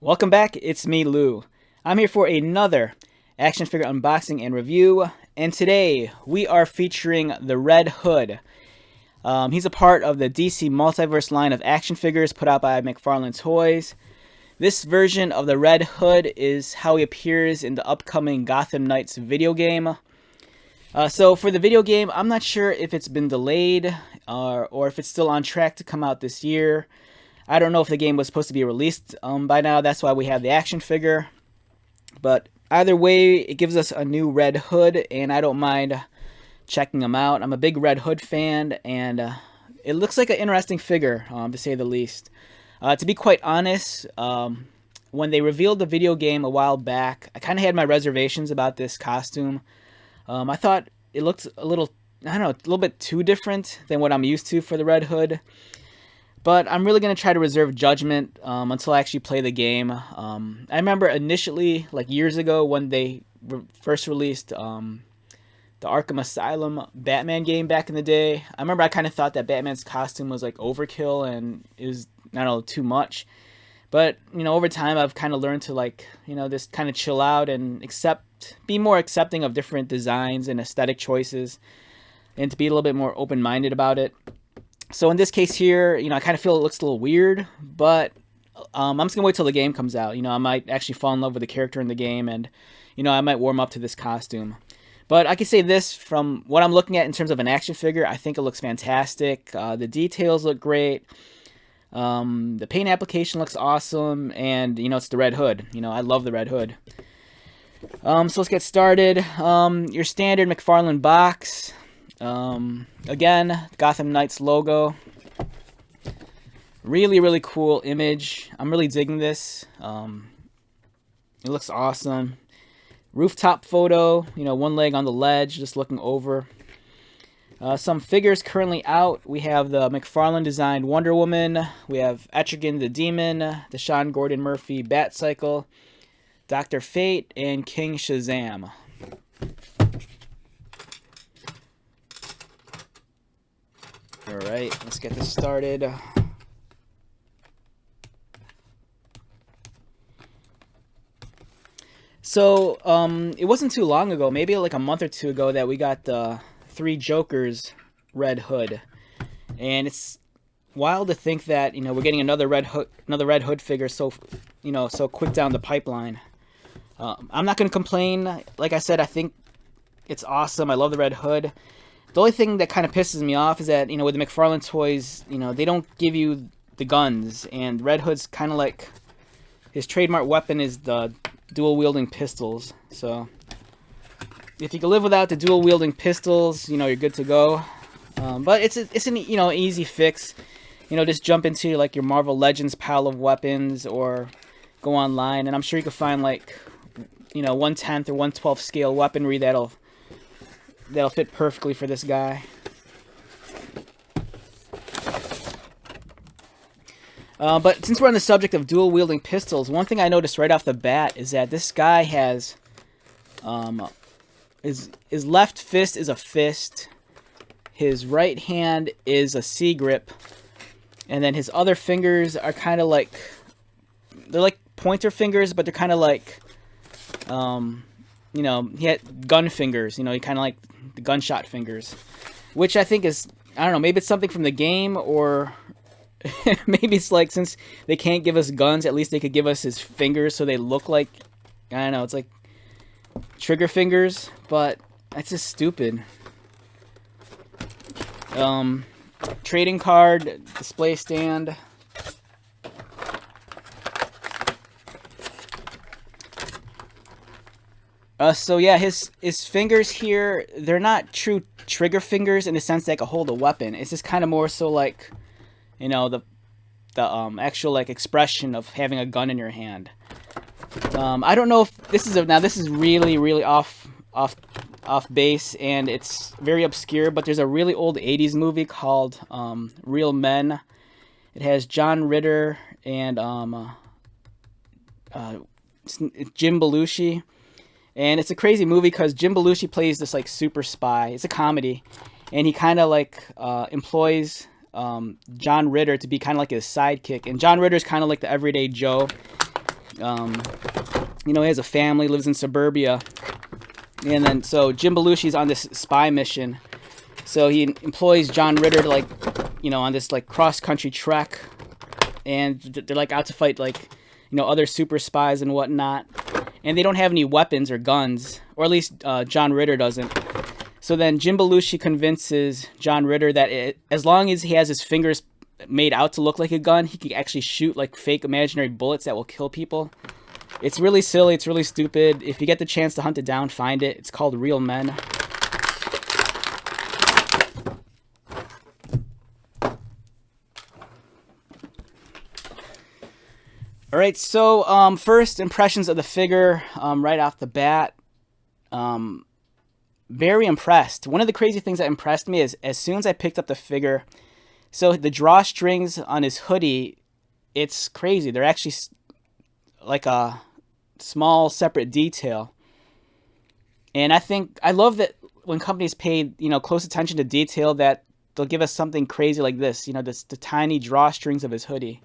Welcome back, it's me, Lou. I'm here for another action figure unboxing and review, and today we are featuring the Red Hood. He's a part of the DC Multiverse line of action figures put out by McFarlane Toys. This version of the Red Hood is how he appears in the upcoming Gotham Knights video game. So for the video game, I'm not sure if it's been delayed or if it's still on track to come out this year. I don't know if the game was supposed to be released by now. That's why we have the action figure. But either way, it gives us a new Red Hood, and I don't mind checking him out. I'm a big Red Hood fan, and it looks like an interesting figure, to say the least. To be quite honest, when they revealed the video game a while back, I kind of had my reservations about this costume. I thought it looked a little, I don't know, a little bit too different than what I'm used to for the Red Hood. But I'm really going to try to reserve judgment until I actually play the game. I remember initially, like years ago, when they first released the Arkham Asylum Batman game back in the day. I remember I kind of thought that Batman's costume was like overkill and it was, I don't know, too much. But, you know, over time I've kind of learned to like, you know, just kind of chill out and be more accepting of different designs and aesthetic choices and to be a little bit more open-minded about it. So in this case here, you know, I kind of feel it looks a little weird, but I'm just going to wait till the game comes out. You know, I might actually fall in love with the character in the game and, you know, I might warm up to this costume. But I can say this, from what I'm looking at in terms of an action figure, I think it looks fantastic. The details look great. The paint application looks awesome, and, you know, it's the Red Hood. You know, I love the Red Hood. So let's get started. Your standard McFarlane box. Again, Gotham Knights logo. Really cool image. I'm really digging this. It looks awesome. Rooftop photo, you know, one leg on the ledge, just looking over. Some figures currently out. We have the McFarlane designed Wonder Woman. We have Etrigan the Demon, the Sean Gordon Murphy Batcycle, Dr. Fate, and King Shazam. Alright, let's get this started. So, it wasn't too long ago, maybe like a month or two ago, that we got the Three Jokers Red Hood. And it's wild to think that, you know, we're getting another Red Hood figure so, you know, so quick down the pipeline. I'm not going to complain. Like I said, I think it's awesome. I love the Red Hood. The only thing that kind of pisses me off is that, you know, with the McFarlane toys, you know, they don't give you the guns. And Red Hood's kind of like, his trademark weapon is the dual-wielding pistols. So, if you can live without the dual-wielding pistols, you know, you're good to go. But it's an, you know, easy fix. You know, just jump into, like, your Marvel Legends pile of weapons or go online. And I'm sure you can find, like, you know, 1/10 or 1/12 scale weaponry that'll fit perfectly for this guy. But since we're on the subject of dual-wielding pistols, one thing I noticed right off the bat is that this guy has, his left fist is a fist, his right hand is a C grip, and then his other fingers are kind of like, they're like pointer fingers, but they're kind of like, you know, he had gun fingers, you know, he kind of like the gunshot fingers, which I think is, I don't know, maybe it's something from the game, or maybe it's like, since they can't give us guns, at least they could give us his fingers so they look like, I don't know, it's like trigger fingers, but that's just stupid. Trading card, display stand. So yeah, his fingers here, they're not true trigger fingers in the sense they can hold a weapon. It's just kind of more so like, you know, the actual like expression of having a gun in your hand. I don't know if this is now this is really off base, and it's very obscure, but there's a really old 80s movie called Real Men. It has John Ritter and Jim Belushi. And it's a crazy movie because Jim Belushi plays this like super spy. It's a comedy, and he kind of like employs John Ritter to be kind of like his sidekick. And John Ritter's kind of like the everyday Joe. You know, he has a family, lives in suburbia. And then, so Jim Belushi's on this spy mission. So he employs John Ritter to, like, you know, on this, like, cross-country trek. And they're, like, out to fight, like, you know, other super spies and whatnot. And they don't have any weapons or guns. Or at least John Ritter doesn't. So then Jim Belushi convinces John Ritter that as long as he has his fingers made out to look like a gun, he can actually shoot, like, fake imaginary bullets that will kill people. It's really silly. It's really stupid. If you get the chance to hunt it down, find it. It's called Real Men. All right, so first impressions of the figure right off the bat. Very impressed. One of the crazy things that impressed me is as soon as I picked up the figure, so the drawstrings on his hoodie, it's crazy. They're actually like a small separate detail. And I love that when companies pay, you know, close attention to detail, that they'll give us something crazy like this, you know, the tiny drawstrings of his hoodie.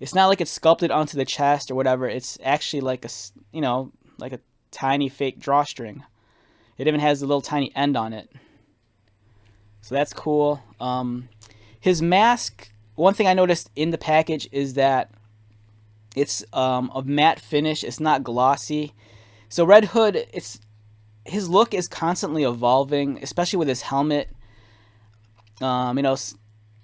It's not like it's sculpted onto the chest or whatever. It's actually like you know, like a tiny fake drawstring. It even has a little tiny end on it. So that's cool. His mask, one thing I noticed in the package is that it's of matte finish. It's not glossy. So Red Hood, his look is constantly evolving, especially with his helmet. You know,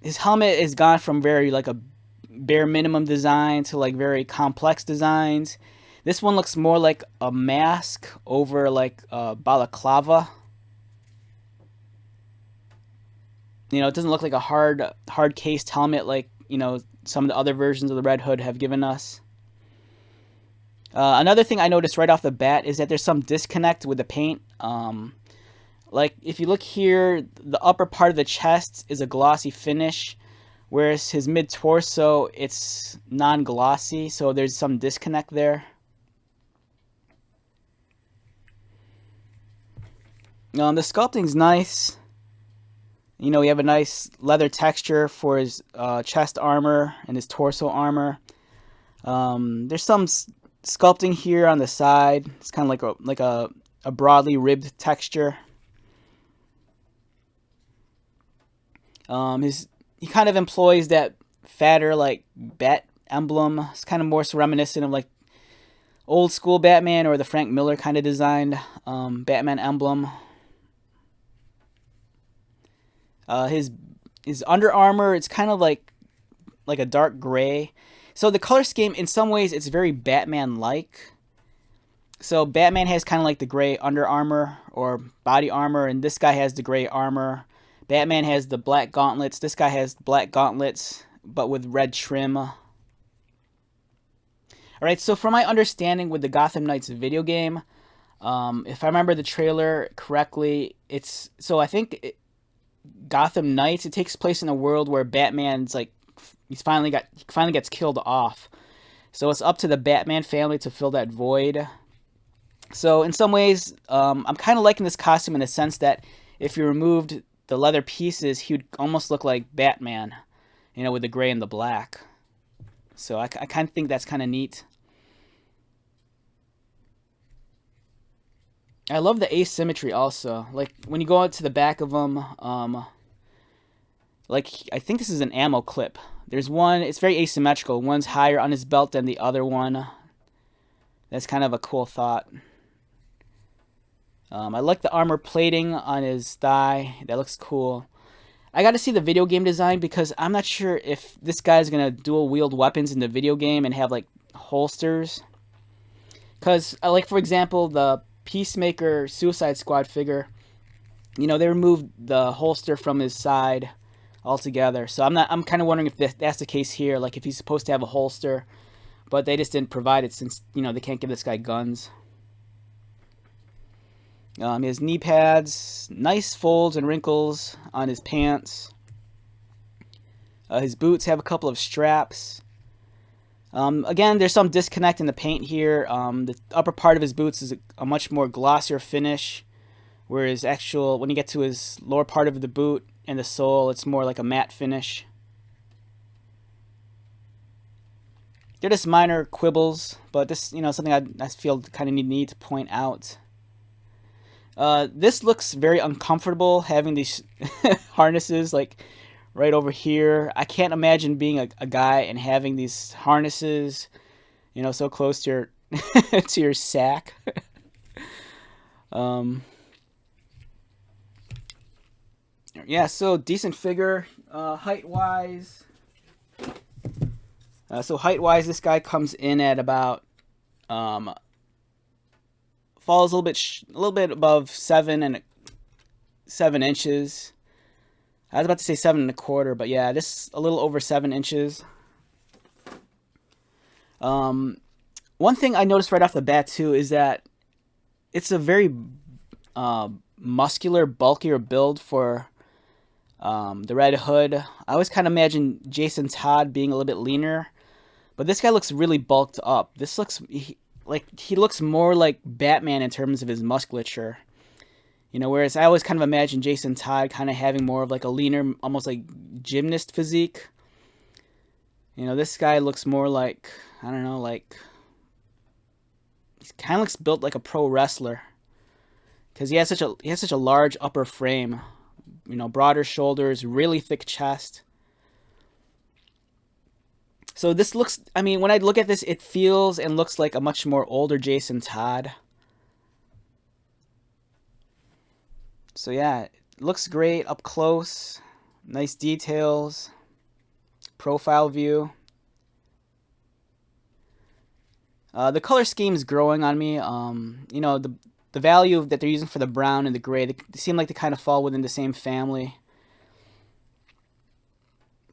his helmet has gone from very like a bare minimum design to like very complex designs. This one looks more like a mask over like a balaclava. You know, it doesn't look like a hard cased helmet like, you know, some of the other versions of the Red Hood have given us. Another thing I noticed right off the bat is that there's some disconnect with the paint. Like if you look here, the upper part of the chest is a glossy finish, whereas his mid-torso, it's non-glossy, so there's some disconnect there. The sculpting's nice. You know, we have a nice leather texture for his chest armor and his torso armor. There's some sculpting here on the side. It's kind of like a broadly ribbed texture. He kind of employs that fatter like bat emblem. It's kind of more so reminiscent of like old school Batman or the Frank Miller kind of designed Batman emblem. His Under Armour, it's kind of like a dark gray. So the color scheme, in some ways, it's very Batman-like. So Batman has kind of like the gray Under Armour or body armor, and this guy has the gray armor. Batman has the black gauntlets. This guy has black gauntlets, but with red trim. Alright, so from my understanding with the Gotham Knights video game, if I remember the trailer correctly, I think Gotham Knights, it takes place in a world where Batman's like, he finally gets killed off. So it's up to the Batman family to fill that void. So in some ways, I'm kind of liking this costume in the sense that if you removed the leather pieces, he would almost look like Batman, you know, with the gray and the black. So I kind of think that's kind of neat. I love the asymmetry also. Like when you go out to the back of them, like I think this is an ammo clip. There's one, it's very asymmetrical. One's higher on his belt than the other one. That's kind of a cool thought. I like the armor plating on his thigh. That looks cool. I got to see the video game design because I'm not sure if this guy's going to dual wield weapons in the video game and have like holsters. Because like for example, the Peacemaker Suicide Squad figure, you know, they removed the holster from his side altogether. So I'm kind of wondering if that's the case here, like if he's supposed to have a holster, but they just didn't provide it since, you know, they can't give this guy guns. He has knee pads, nice folds and wrinkles on his pants. His boots have a couple of straps. Again, there's some disconnect in the paint here. The upper part of his boots is a much more glossier finish, whereas when you get to his lower part of the boot and the sole, it's more like a matte finish. they're just minor quibbles, but this, something I feel kind of need to point out. This looks very uncomfortable, having these harnesses like right over here. I can't imagine being a guy and having these harnesses, so close to your to your sack. Yeah, so decent figure, height wise. So height wise, this guy comes in at about falls a little bit above 7 inches. I was about to say 7 1/4, but yeah, this a little over 7 inches. One thing I noticed right off the bat too is that it's a very muscular, bulkier build for the Red Hood. I always kind of imagine Jason Todd being a little bit leaner, but this guy looks really bulked up. This looks like he looks more like Batman in terms of his musculature. Whereas I always kind of imagine Jason Todd kind of having more of like a leaner, almost like gymnast physique. This guy looks more like, I don't know, like he kind of looks built like a pro wrestler because he has such a large upper frame. Broader shoulders, really thick chest. So this looks, when I look at this, it feels and looks like a much more older Jason Todd. So yeah, it looks great up close. Nice details. Profile view. The color scheme's growing on me. The value that they're using for the brown and the gray, they seem like they kind of fall within the same family.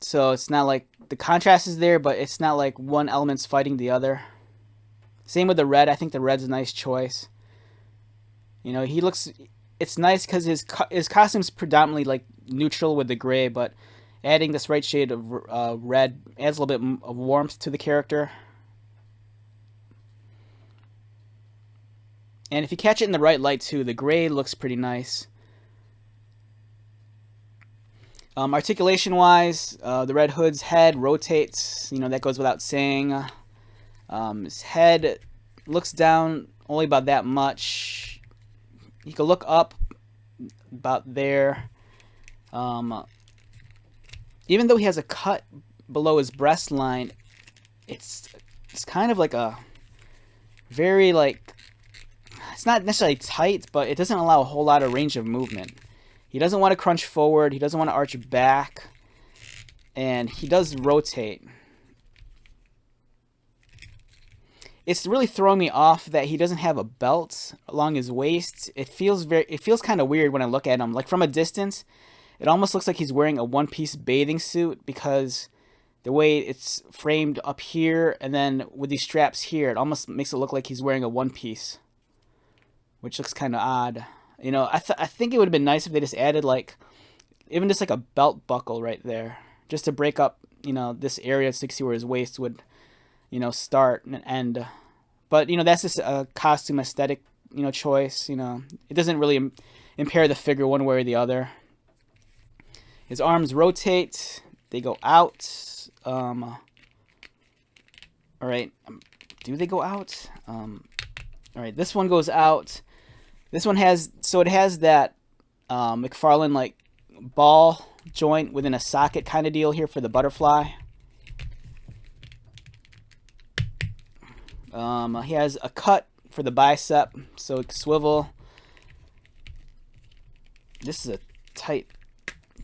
So it's not like the contrast is there, but it's not like one element's fighting the other. Same with the red. I think the red's a nice choice. He looks. It's nice because his costume's predominantly like neutral with the gray, but adding this right shade of red adds a little bit of warmth to the character. And if you catch it in the right light too, the gray looks pretty nice. Articulation-wise, the Red Hood's head rotates. That goes without saying. His head looks down only about that much. You can look up about there. Even though he has a cut below his breast line, it's kind of like a very like, it's not necessarily tight, but it doesn't allow a whole lot of range of movement. He doesn't want to crunch forward. He doesn't want to arch back. And he does rotate. It's really throwing me off that he doesn't have a belt along his waist. It feels kind of weird when I look at him. Like from a distance, it almost looks like he's wearing a one-piece bathing suit because the way it's framed up here and then with these straps here, it almost makes it look like he's wearing a one-piece, which looks kind of odd. I think it would have been nice if they just added like, even just like a belt buckle right there, just to break up, this area so you can see where his waist would, start and end. But, that's just a costume aesthetic, choice. It doesn't really impair the figure one way or the other. His arms rotate. They go out. All right. Do they go out? All right. This one goes out. This one has that McFarlane like ball joint within a socket kind of deal here for the butterfly. He has a cut for the bicep, so it can swivel. This is a tight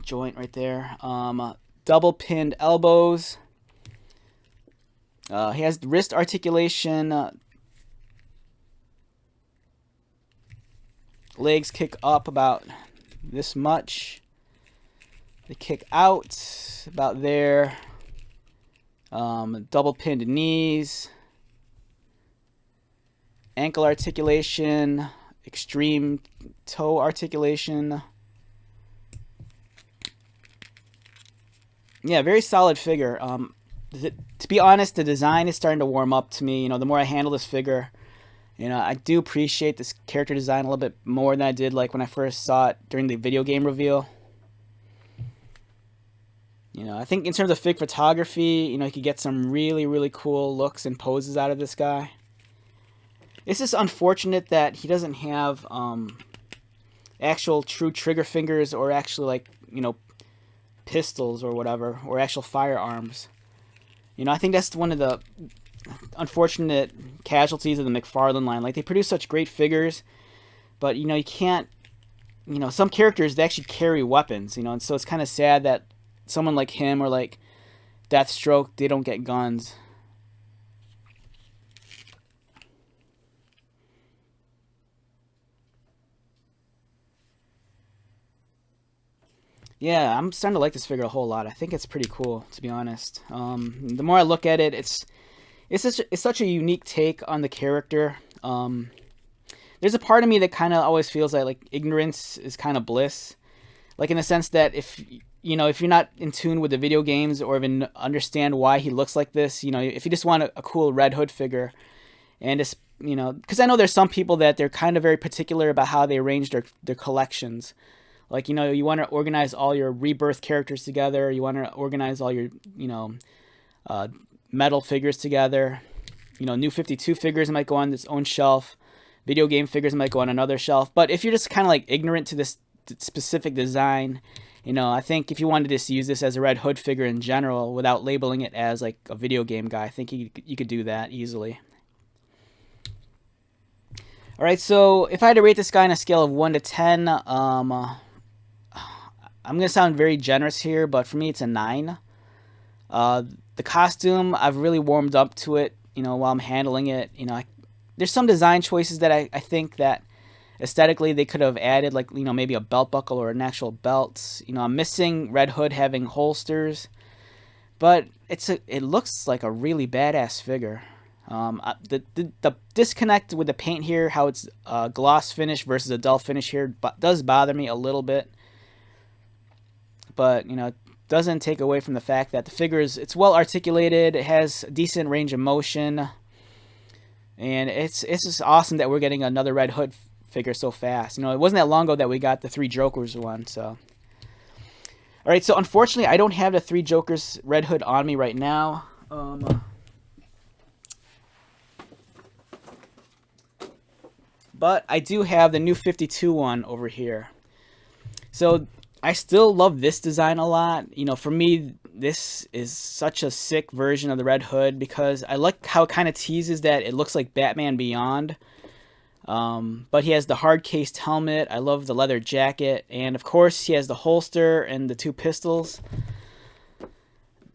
joint right there. Double pinned elbows. He has wrist articulation. Legs kick up about this much. They kick out about there. Double pinned knees. Ankle articulation. Extreme toe articulation. Yeah, very solid figure. To be honest, the design is starting to warm up to me. The more I handle this figure, I do appreciate this character design a little bit more than I did like when I first saw it during the video game reveal. You know, I think in terms of fig photography, you know, you could get some really, really cool looks and poses out of this guy. It's just unfortunate that he doesn't have actual true trigger fingers, or actually, like, you know, pistols or whatever, or actual firearms. You know, I think that's one of the unfortunate casualties of the McFarlane line. Like, they produce such great figures, but, you know, you can't, you know, some characters, they actually carry weapons, you know, and so it's kind of sad that someone like him or like Deathstroke, they don't get guns. Yeah, I'm starting to like this figure a whole lot. I think it's pretty cool, to be honest. The more I look at it, it's such a unique take on the character. There's a part of me that kind of always feels like ignorance is kind of bliss, like in the sense that if you know, if you're not in tune with the video games or even understand why he looks like this, you know, if you just want a cool Red Hood figure, and just, you know, because I know there's some people that they're kind of very particular about how they arrange their collections. Like, you know, you want to organize all your Rebirth characters together. You want to organize all your, you know, metal figures together. You know, New 52 figures might go on its own shelf. Video game figures might go on another shelf. But if you're just kind of like ignorant to this specific design, you know, I think if you wanted to just use this as a Red Hood figure in general without labeling it as like a video game guy, I think you could do that easily. All right, so if I had to rate this guy on a scale of 1 to 10, I'm going to sound very generous here, but for me it's a 9. The costume, I've really warmed up to it, you know, while I'm handling it. You know, there's some design choices that I think that aesthetically they could have added, like, you know, maybe a belt buckle or an actual belt. You know, I'm missing Red Hood having holsters, but it looks like a really badass figure. The disconnect with the paint here, how it's a gloss finish versus a dull finish here, does bother me a little bit. But, you know, it doesn't take away from the fact that the figure it's well articulated, it has a decent range of motion, and it's just awesome that we're getting another Red Hood figure so fast. You know, it wasn't that long ago that we got the 3 Jokers one, so. Alright, so unfortunately I don't have the 3 Jokers Red Hood on me right now. But I do have the New 52 one over here. So I still love this design a lot. You know, for me, this is such a sick version of the Red Hood because I like how it kind of teases that it looks like Batman Beyond. But he has the hard-cased helmet. I love the leather jacket. And, of course, he has the holster and the 2 pistols.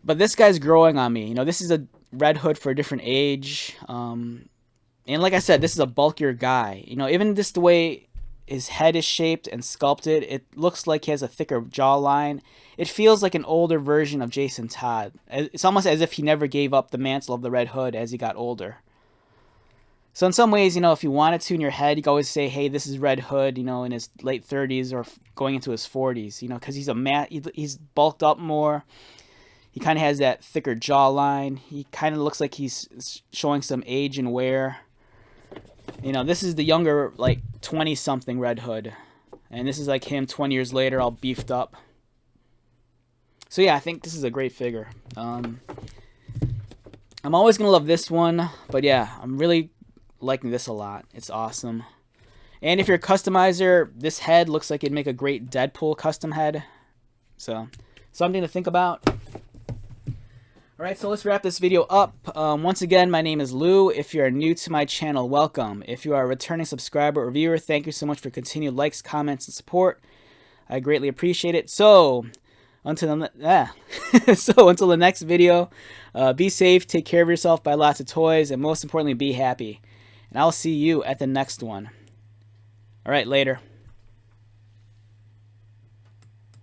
But this guy's growing on me. You know, this is a Red Hood for a different age. And like I said, this is a bulkier guy. You know, even just the way his head is shaped and sculpted, it looks like he has a thicker jawline. It feels like an older version of Jason Todd. It's almost as if he never gave up the mantle of the Red Hood as he got older. So in some ways, you know, if you wanted to in your head, you could always say, hey, this is Red Hood, you know, in his late 30s or going into his 40s, you know, because he's bulked up more. He kind of has that thicker jawline. He kind of looks like he's showing some age and wear. You know, this is the younger, like, 20-something Red Hood. And this is like him 20 years later, all beefed up. So yeah, I think this is a great figure. I'm always going to love this one. But yeah, I'm really liking this a lot. It's awesome. And if you're a customizer, this head looks like it'd make a great Deadpool custom head. So, something to think about. Alright, so let's wrap this video up. Once again, my name is Lou. If you are new to my channel, welcome. If you are a returning subscriber or viewer, thank you so much for continued likes, comments, and support. I greatly appreciate it. So, until the next video, be safe, take care of yourself, buy lots of toys, and most importantly, be happy. And I'll see you at the next one. Alright, later.